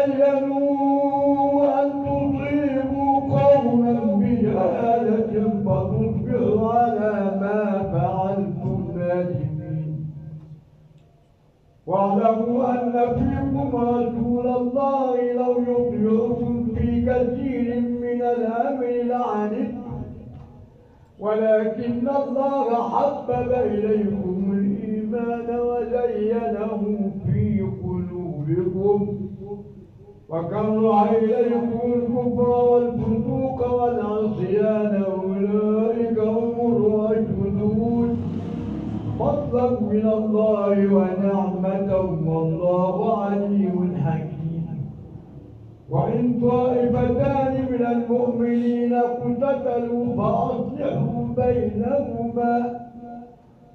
تبينوا أن تصيبوا قوما بجهالة فتصبحوا على ما فعلتم نادمين. واعلموا أن فيكم رسول الله لو يطيعكم في كثير من الأمر لعنتم، ولكن الله حبب إليكم الإيمان وزينه في قلوبكم وكره إليكم الكفر والفسوق والعصيان أولئك هم الراشدون فضلا من الله ونعمة والله عليم حكيم. وإن طائفتان من المؤمنين اقتتلوا فأصلحوا بينهما،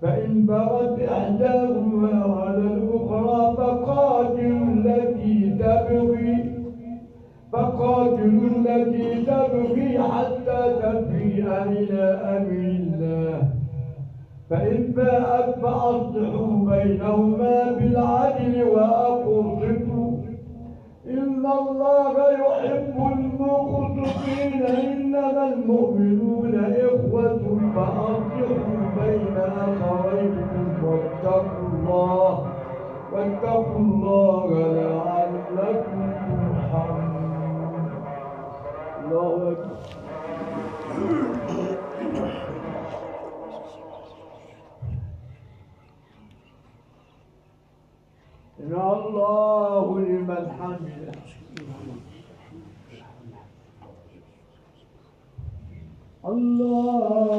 فإن بغت إحداهما على الأخرى فقاتلوا التي تبغي حتى تفيء إلى أمر الله، فإن باءت فأصلحوا بينهما بالعدل وأقسطوا إن الله يحب المقسطين. إنما المؤمنون إخوة فأصلحوا بين أخويكم واتقوا الله لعلكم ترحمون. الله أكبر. سمع الله لمن حمده. الله